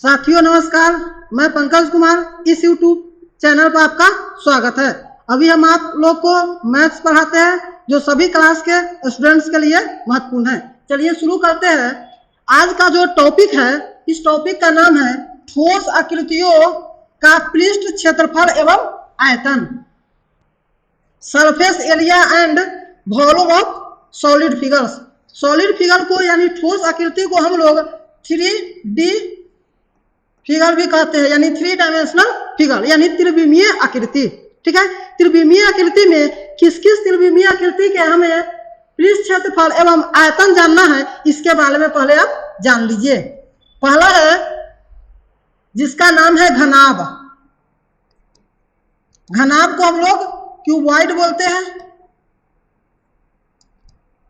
साथियों नमस्कार, मैं पंकज कुमार। इस YouTube चैनल पर आपका स्वागत है। अभी हम आप लोग को मैथ्स पढ़ाते हैं जो सभी क्लास के स्टूडेंट्स के लिए महत्वपूर्ण है। चलिए शुरू करते हैं। आज का जो टॉपिक है, इस टॉपिक का नाम है ठोस आकृतियों का पृष्ठ क्षेत्रफल एवं आयतन, surface area and volume of solid figures. Solid figure को यानी ठोस आकृति को हम लोग 3D फिगर भी कहते हैं, यानी 3 डायमेंशनल फिगर यानी त्रिविमीय आकृति। ठीक है, त्रिविमीय आकृति में किस किस त्रिविमीय आकृति के हमें पृष्ठ क्षेत्रफल एवं आयतन जानना है, इसके बारे में पहले आप जान लीजिए। पहला है जिसका नाम है घनाभ। घनाभ को हम लोग क्यूबॉइड बोलते हैं।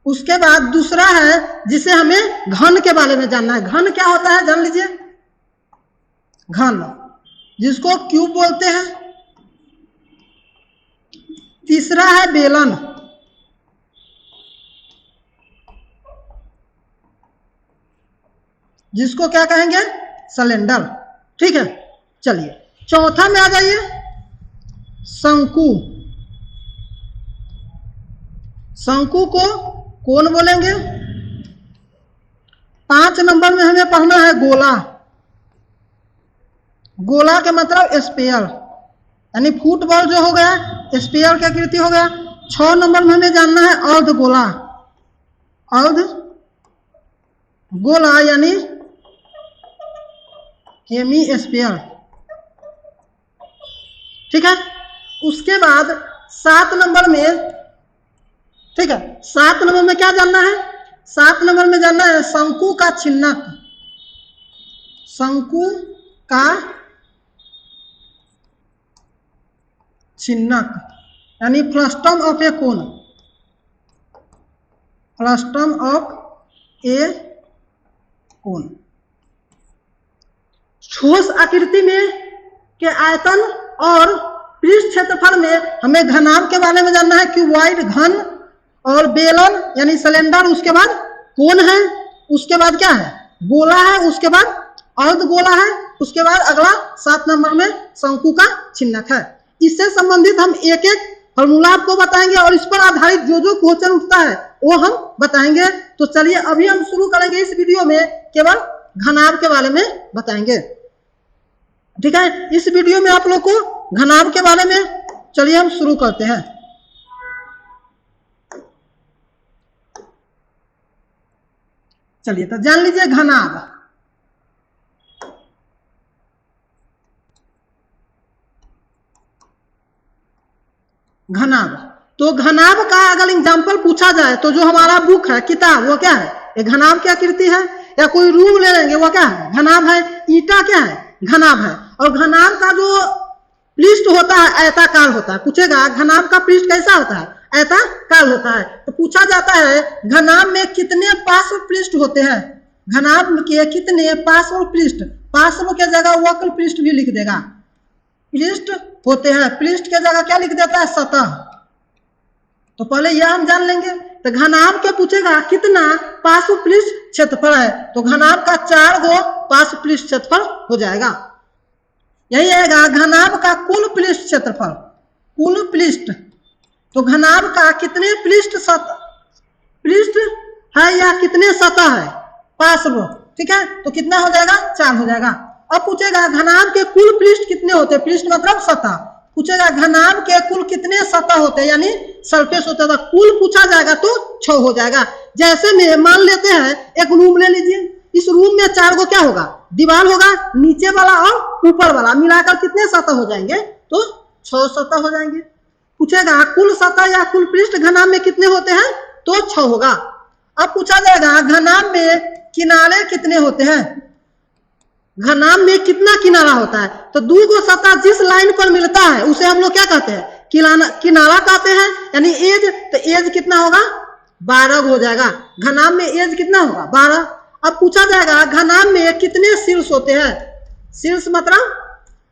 उसके बाद दूसरा है जिसे हमें घन के बारे में जानना है। घन क्या होता है जान लीजिए। घन जिसको क्यूब बोलते हैं। तीसरा है बेलन, जिसको क्या कहेंगे सिलेंडर। ठीक है, चलिए चौथा में आ जाइए, शंकु। शंकु को कौन बोलेंगे। 5 नंबर में हमें पढ़ना है गोला। गोला के मतलब स्पेयर, यानी फुटबॉल जो हो गया स्पेयर की आकृति हो गया। 6 नंबर में हमें जानना है अर्ध गोला। अर्ध गोला यानी हेमी स्पेयर। ठीक है, उसके बाद 7 नंबर में, ठीक है, 7 नंबर में क्या जानना है। 7 नंबर में जानना है शंकु का छिन्नक। शंकु का छिन्नक यानी frustum of a cone. Frustum of a cone. ठोस आकृति में के आयतन और पृष्ठ क्षेत्रफल में हमें घनाभ के बारे में जानना है। क्यूबॉइड घन, और बेलन यानी सिलेंडर, उसके बाद कोन है, उसके बाद क्या है गोला है, उसके बाद अर्ध गोला है, उसके बाद अगला 7 नंबर में शंकु का छिन्नक है। इससे संबंधित हम एक एक फॉर्मूला आपको बताएंगे और इस पर आधारित जो जो क्वेश्चन उठता है वो हम बताएंगे। तो चलिए अभी हम शुरू करेंगे। इस वीडियो में केवल घनाभ के बारे में बताएंगे। ठीक है, इस वीडियो में आप लोग को घनाभ के बारे में, चलिए हम शुरू करते हैं। चलिए तो जान लीजिए घनाभ। घनाभ, तो घनाभ का अगर एग्जाम्पल पूछा जाए तो जो हमारा बुक है, किताब, वो क्या है, ये घनाभ की आकृति है। या कोई रूम ले लेंगे, वो क्या है घनाभ है। ईंटा क्या है घनाभ है। और घनाभ का जो पृष्ठ होता है आयताकार होता है। पूछेगा घनाभ का पृष्ठ कैसा होता है, आयताकार होता है। तो पूछा जाता है घनाभ में कितने पार्श्व पृष्ठ होते हैं। घनाभ के कितने पार्श्व पृष्ठ, पार्श्व के जगह वक्र पृष्ठ भी लिख देगा। पृष्ठ होते हैं, पृष्ठ के जगह क्या लिख देता है सतह। तो पहले यह हम जान लेंगे। तो घनाभ के पूछेगा कितना पार्श्व पृष्ठ क्षेत्रफल है, तो घनाभ का 4 गो पार्श्व पृष्ठ क्षेत्रफल हो जाएगा। यही आएगा घनाभ का कुल पृष्ठ क्षेत्रफल। कुल पृष्ठ, तो घनाभ का कितने पृष्ठ पृष्ठ है या कितने सतह है पार्श्व। ठीक है, तो कितना हो जाएगा 4 हो जाएगा। अब पूछेगा घनाभ के कुल पृष्ठ कितने होते हैं। पृष्ठ मतलब सतह। पूछेगा घनाभ के कुल कितने सतह होते हैं, यानी सरफेस होता है। कुल पूछा जाएगा तो 6 हो जाएगा। जैसे में मान लेते हैं एक रूम ले लीजिए। इस रूम में 4 गो क्या होगा, दीवार होगा, नीचे वाला और ऊपर वाला मिलाकर कितने सतह हो जाएंगे, तो 6 सतह हो जाएंगे। पूछेगा कुल सतह या कुल पृष्ठ घनाभ में कितने होते हैं, तो 6 होगा। अब पूछा जाएगा घनाभ में किनारे कितने होते हैं। घनाभ में कितना किनारा होता है, तो 2 गो सतह जिस लाइन पर मिलता है उसे हम लोग क्या कहते हैं, किनारा कहते हैं। यानी एज, तो एज कितना होगा 12 हो जाएगा। घनाभ में एज कितना होगा 12। अब पूछा जाएगा घनाभ में कितने शीर्ष होते हैं। शीर्ष मतलब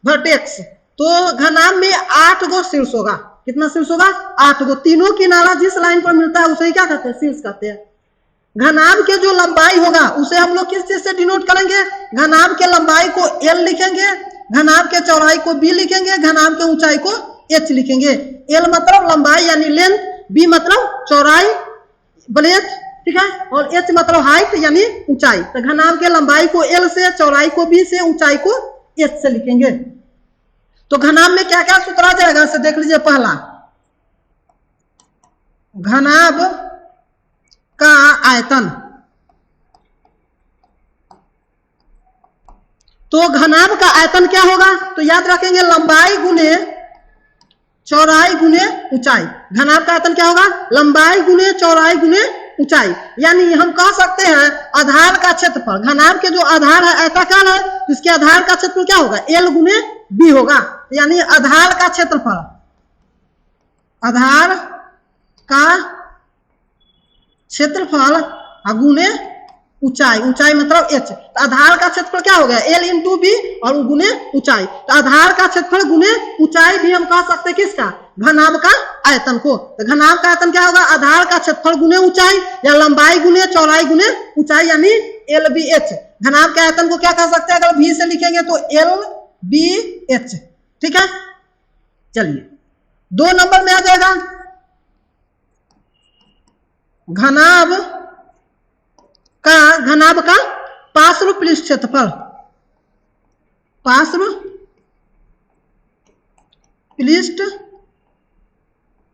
वर्टेक्स, तो घनाभ में 8 गो शीर्ष होगा। कितना शीर्ष होगा 8 गो। तीनों किनारा जिस लाइन पर मिलता है उसे क्या कहते हैं शीर्ष कहते हैं। घनाभ के जो लंबाई होगा उसे हम लोग किस चीज से डिनोट करेंगे? घनाभ के लंबाई को L लिखेंगे, घनाभ के चौड़ाई को B लिखेंगे, घनाभ के ऊंचाई को H लिखेंगे। L मतलब लंबाई यानी लेंथ, B मतलब चौड़ाई ब्रेथ, ठीक है, और H मतलब हाइट यानी ऊंचाई। तो घनाभ के लंबाई को L से, चौड़ाई को B से, ऊंचाई को H से लिखेंगे। तो घनाभ में क्या क्या सूत्र आ जाएगा से देख लीजिए। पहला, घनाभ का आयतन। तो घनाभ का आयतन क्या होगा? तो याद रखेंगे लंबाई गुने चौड़ाई गुने ऊंचाई। घनाभ का आयतन क्या होगा? लंबाई गुने चौड़ाई गुने ऊंचाई। यानी हम कह सकते हैं आधार का क्षेत्रफल, घनाभ के जो आधार है आयताकार है, इसके आधार का क्षेत्रफल क्या होगा? L गुने B होगा। यानी आधार का क्षेत्रफल, आधार का क्षेत्रफल गुने ऊंचाई, ऊंचाई मतलब H। तो आधार का क्षेत्रफल क्या हो गया? L इंटू B और गुने ऊंचाई। तो आधार का क्षेत्रफल गुने ऊंचाई भी हम कह सकते हैं किसका? घनाभ का आयतन को। तो घनाभ का आयतन क्या होगा? आधार का क्षेत्रफल गुने ऊंचाई या लंबाई गुने चौड़ाई गुने ऊंचाई यानी LBH। घनाभ के आयतन को क्या कह सकते हैं? अगर V से लिखेंगे तो LBH, ठीक है। चलिए 2 नंबर में आ जाएगा घनाभ का पार्श्व पृष्ठ क्षेत्रफल, पार्श्व पृष्ठ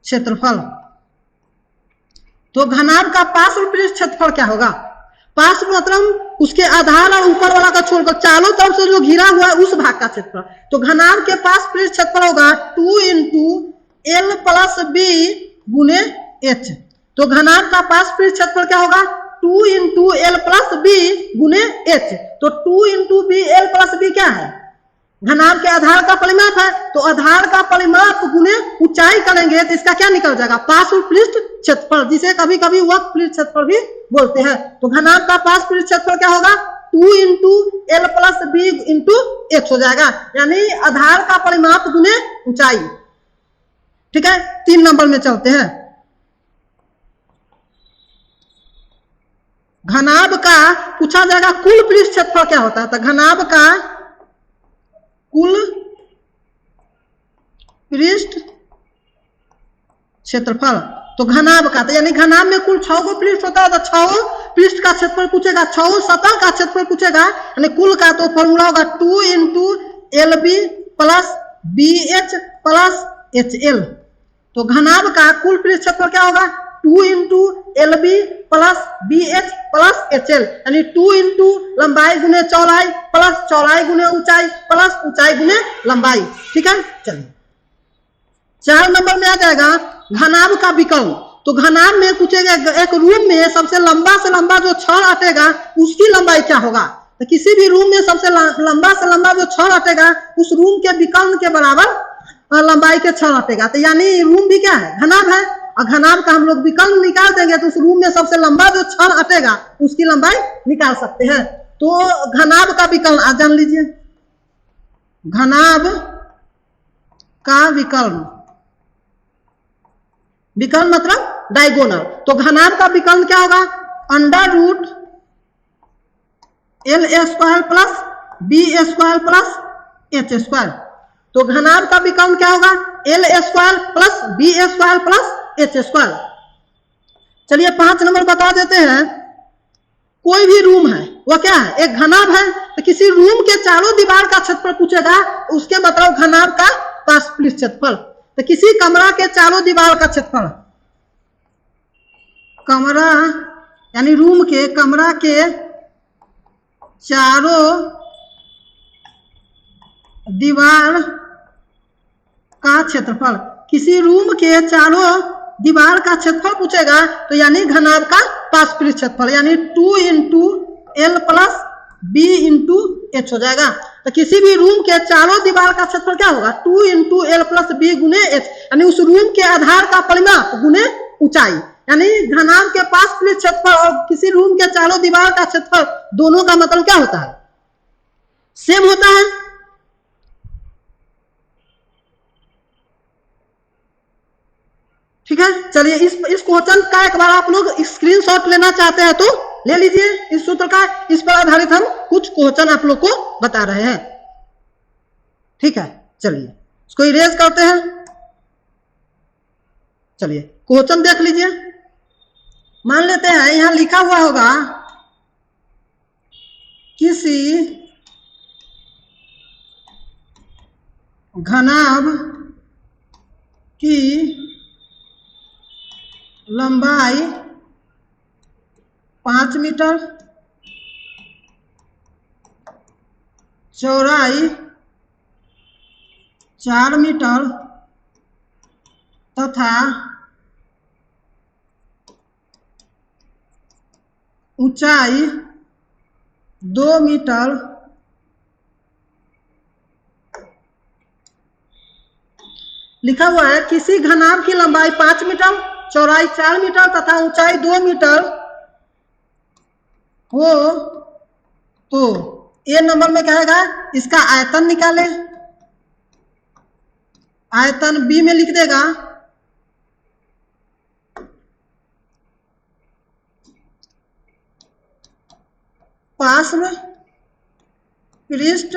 क्षेत्रफल। तो घनाभ का पार्श्व पृष्ठ क्षेत्रफल क्या होगा? पार्श्व मतलब उसके आधार और ऊपर वाला का छोड़कर चारों तरफ से जो घिरा हुआ है उस भाग का क्षेत्रफल। तो घनाभ के पार्श्व पृष्ठ क्षेत्रफल होगा 2 इंटू L प्लस B गुने H। तो घनाभ का पार्श्व पृष्ठ क्षेत्रफल क्या होगा? 2 इंटू L प्लस B गुने H। तो 2 into B L plus B क्या है? घनाभ के आधार का परिमाप है। तो आधार का परिमाप गुने ऊंचाई करेंगे तो इसका क्या निकल जाएगा? पार्श्व पृष्ठ क्षेत्रफल, जिसे कभी कभी वक्र पृष्ठ क्षेत्रफल भी बोलते हैं। तो घनाभ का पार्श्व पृष्ठ क्षेत्रफल क्या होगा? 2 into L plus B into H हो जाएगा। यानी आधार का परिमाप गुने ऊंचाई, ठीक है। 3 नंबर में चलते हैं। घनाभ का पूछा जाएगा कुल पृष्ठ क्षेत्रफल क्या होता है? तो घनाभ का कुल पृष्ठ क्षेत्रफल, तो घनाभ का, तो यानी घनाभ में कुल 6 गो पृष्ठ होता है। तो 6 पृष्ठ का क्षेत्रफल पूछेगा, 6 सतह का क्षेत्रफल पूछेगा, यानी कुल का। तो फॉर्मूला होगा 2 into LB plus BH plus HL। तो घनाभ का कुल पृष्ठ क्षेत्रफल क्या होगा? 2 into LB plus BH plus HL, यानी 2 इंटू लंबाई गुने चौड़ाई प्लस चौड़ाई गुने ऊंचाई प्लस ऊंचाई गुने लंबाई, ठीक है। चलिए 4 नंबर में आ जाएगा घनाभ का विकर्ण। तो घनाभ में पूछेगा एक रूम में सबसे लंबा जो छड़ अटेगा उसकी लंबाई क्या होगा? तो किसी भी रूम में सबसे लंबा जो छड़ अटेगा उस रूम के विकर्ण के बराबर लंबाई के छड़ अटेगा। तो यानी रूम भी क्या है? घनाभ है। और घनाभ का हम लोग विकर्ण निकाल देंगे तो उस रूम में सबसे लंबा जो छड़ अटेगा उसकी लंबाई निकाल सकते हैं। तो घनाभ का विकर्ण जान लीजिए, घनाभ का विकर्ण, विकर्ण मतलब डायगोनल। तो घनाभ का विकर्ण क्या होगा? Under root L² plus B² plus H²। तो घनाभ का विकर्ण क्या होगा? L² plus B² plus H²। चलिए 5 नंबर बता देते हैं। कोई भी रूम है वह क्या है? एक घनाभ है। तो किसी रूम के चारों दीवार का क्षेत्रफल पूछेगा, उसके मतलब घनाभ का पार्श्व पृष्ठ क्षेत्रफल। तो किसी कमरा के चारों दीवार का क्षेत्रफल, कमरा यानी रूम के, कमरा के चारों दीवार का क्षेत्रफल, किसी रूम के चारों दीवार का क्षेत्रफल पूछेगा तो यानी घनाभ का पार्श्व पृष्ठ क्षेत्रफल, यानी 2 into L plus B into H हो जाएगा। तो किसी भी रूम के चारों दीवार का क्षेत्रफल क्या होगा? 2 इंटू L प्लस B गुने H, यानी उस रूम के आधार का परिमाप गुने ऊंचाई। यानी घनाभ के पार्श्व पृष्ठ क्षेत्रफल और किसी रूम के चारों दीवार का क्षेत्रफल दोनों का मतलब क्या होता है? सेम होता है। ठीक है। ठीक है, चलिए इस क्वेश्चन का एक बार आप लोग स्क्रीनशॉट लेना चाहते हैं तो ले लीजिए इस सूत्र का। इस पर आधारित हम कुछ क्वेश्चन आप लोग को बता रहे हैं। ठीक है, चलिए इसको इरेज करते हैं। चलिए क्वेश्चन देख लीजिए। मान लेते हैं यहां लिखा हुआ होगा किसी घनाभ की लंबाई 5 मीटर, चौड़ाई 4 मीटर तथा ऊंचाई 2 मीटर लिखा हुआ है। किसी घनाभ की लंबाई 5 मीटर, चौड़ाई 4 मीटर तथा ऊंचाई 2 मीटर हो तो ए नंबर में कहेगा इसका आयतन निकाले। आयतन बी में लिख देगा पार्श्व पृष्ठ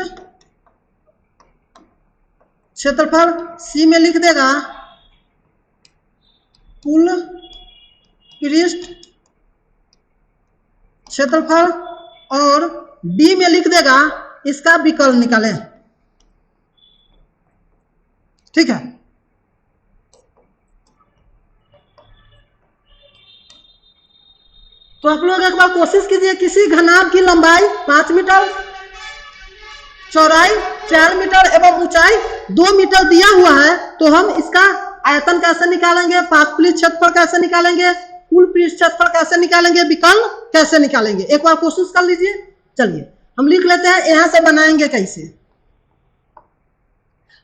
क्षेत्रफल, सी में लिख देगा कुल पृष्ठ क्षेत्रफल और डी में लिख देगा इसका विकर्ण निकालें। ठीक है, तो आप लोग एक बार कोशिश कीजिए। किसी घनाभ की लंबाई 5 मीटर, चौड़ाई 4 मीटर एवं ऊंचाई 2 मीटर दिया हुआ है, तो हम इसका आयतन कैसे निकालेंगे, पार्श्व पृष्ठ क्षेत्रफल कैसे निकालेंगे, कुल पृष्ठ क्षेत्रफल कैसे निकालेंगे, विकर्ण कैसे निकालेंगे, एक बार कोशिश कर लीजिए। चलिए हम लिख लेते हैं यहां से बनाएंगे कैसे।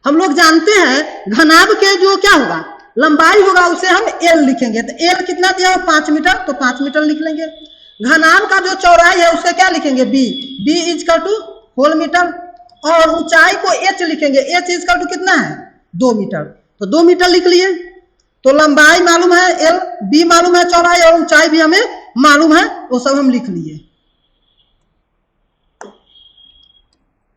हम लोग जानते हैं घनाभ के जो क्या होगा लंबाई होगा उसे हम एल लिखेंगे। तो एल कितना दिया है 5 मीटर, तो 5 मीटर लिख लेंगे। घनाभ का जो चौड़ाई है उसे क्या लिखेंगे B, B equal to whole metre, और ऊंचाई को एच लिखेंगे। एच इजकल टू कितना है 2 मीटर, तो 2 मीटर लिख लिए। तो लंबाई मालूम है एल, बी मालूम है चौड़ाई, और ऊंचाई भी हमें मालूम है, वो सब हम लिख लिए।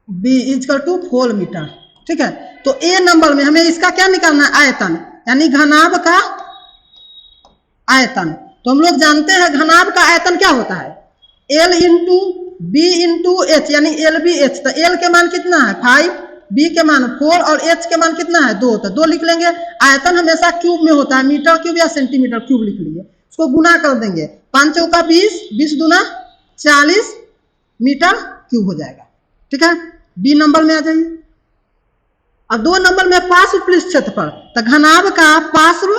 B equal to 4 metre. ठीक है, तो ए नंबर में हमें इसका क्या निकालना है आयतन, यानी घनाभ का आयतन। तो हम लोग जानते हैं घनाभ का आयतन क्या होता है L into B into H, यानी एल बी एच। तो एल के मान कितना है 5, बी के मान 4 और एच के मान कितना है 2, तो 2 लिख लेंगे। आयतन हमेशा क्यूब में होता है, मीटर क्यूब या सेंटीमीटर क्यूब लिख लीजिए। उसको गुना कर देंगे, 5 चौका 20, 20 दूना 40 मीटर क्यूब हो जाएगा। ठीक है, बी नंबर में आ जाइए। और 2 नंबर में पार्श्व पृष्ठ क्षेत्रफल, तो घनाभ का पार्श्व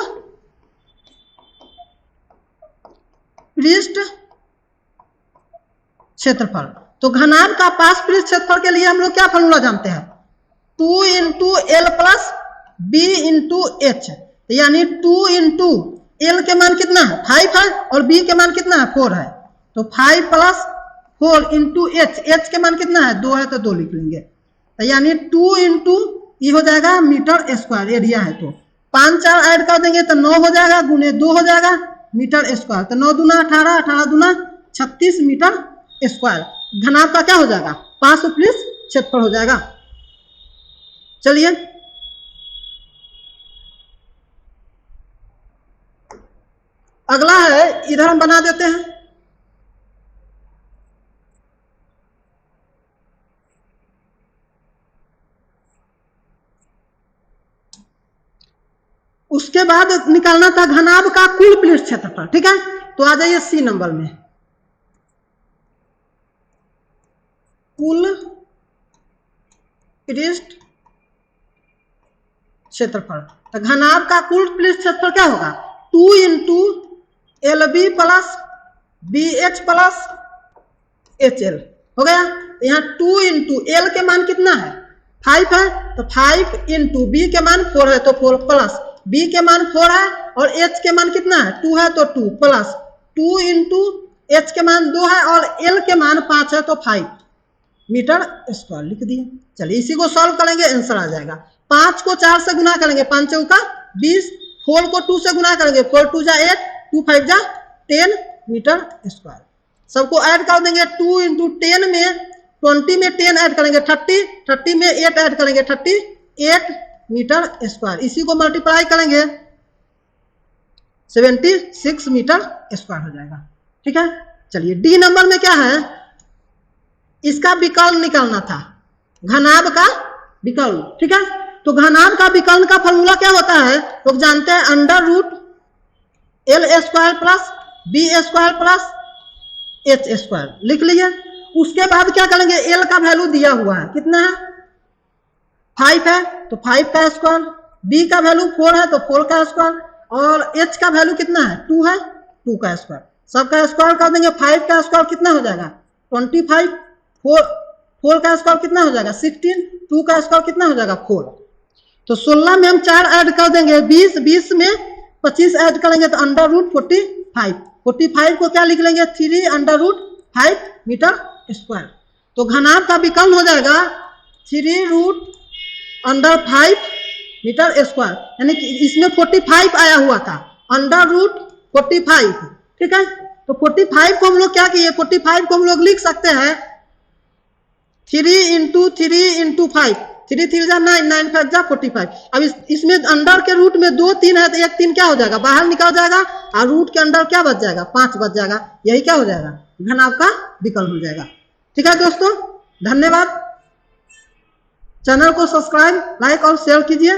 पृष्ठ क्षेत्रफल। तो घनाभ का पार्श्व पृष्ठ क्षेत्रफल के लिए हम लोग क्या फॉर्मूला जानते हैं 2 into L plus B into H, यानी 2 इंटू एल के मान कितना है 5 है और बी के मान कितना है 4 है, तो 5 प्लस 4 इंटू एच, एच के मान कितना है 2 है, तो 2 लिख लेंगे। तो यानी 2 इंटू ये हो जाएगा मीटर स्क्वायर, एरिया है तो 5 4 ऐड कर देंगे तो 9 हो जाएगा, गुने 2 हो जाएगा मीटर स्क्वायर। तो 9 दूना 18, 18 दूना 36 मीटर स्क्वायर घनाभ का क्या हो जाएगा पार्श्व पृष्ठ क्षेत्रफल हो जाएगा। चलिए अगला है, इधर हम बना देते हैं। उसके बाद निकालना था घनाभ का कुल पृष्ठ क्षेत्रफल। ठीक है, तो आ जाइए सी नंबर में, कुल पृष्ठ क्षेत्रफल। तो घनाभ का कुल पृष्ठ क्षेत्रफल क्या होगा 2 into L B plus B H plus H L हो गया। यहाँ 2 इंटू एल के मान कितना है 5 है, तो 5 इंटू बी के मान 4 है, तो 4 प्लस बी के मान 4 है और एच के मान कितना है 2 है, तो 2 प्लस 2 इंटू एच के मान 2 है और एल के मान 5 है, तो 5 मीटर स्क्वायर लिख दिए। चलिए इसी को सॉल्व करेंगे, आंसर आ जाएगा। 5 को 4 से गुना करेंगे, 5 चौका 20, 4 को 2 से गुना करेंगे, 4 2 जा 8, 2 5 जा 10 मीटर स्क्वायर। सबको ऐड कर देंगे, 2 इंटू 10 में 20 में 10 ऐड करेंगे 30, 30 में 8 ऐड करेंगे 38 मीटर स्क्वायर। इसी को मल्टीप्लाई करेंगे 76 मीटर स्क्वायर हो जाएगा। ठीक है, चलिए डी नंबर में क्या है, इसका विकर्ण निकालना था, घनाभ का विकर्ण। ठीक है, तो घनाभ का विकर्ण का फॉर्मूला क्या होता है, लोग जानते हैं, under root L square plus B square plus H square. लिख लीजिए। उसके बाद क्या करेंगे, एल का वैल्यू दिया हुआ है, कितना है 5 है तो 5 का स्क्वायर, बी का वैल्यू 4 है तो 4 का स्क्वायर, और एच का वैल्यू कितना है 2 है, 2 का स्क्वायर। सबका स्क्वायर कर देंगे, 5 का स्क्वायर कितना हो जाएगा 25, 4 का स्क्वायर कितना हो जाएगा 16, 2 का स्क्वायर कितना हो जाएगा 4। तो 16 में हम 4 ऐड कर देंगे 20, 20 में 25 ऐड करेंगे तो अंडर रूट 45, 45 को क्या लिख लेंगे 3 अंडर रूट 5 मीटर स्क्वायर। तो घनाभ का विकर्ण हो जाएगा 3 रूट अंडर 5 मीटर स्क्वायर, यानी कि इसमें 45 आया हुआ था, अंडर रूट 45। ठीक है, तो 45 को हम लोग क्या किए, 45 को हम लोग लिख सकते हैं 3 इंटू 3 इंटू 5, 3 3 जा 9, 9 5 जा 45। अब इसमें अंडर के रूट में 2 3 है तो 1 3 क्या हो जाएगा, बाहर निकल जाएगा, और रूट के अंदर क्या बच जाएगा 5 बच जाएगा। यही क्या हो जाएगा, घनाभ का विकर्ण हो जाएगा। ठीक है दोस्तों, धन्यवाद। चैनल को सब्सक्राइब, लाइक और शेयर कीजिए।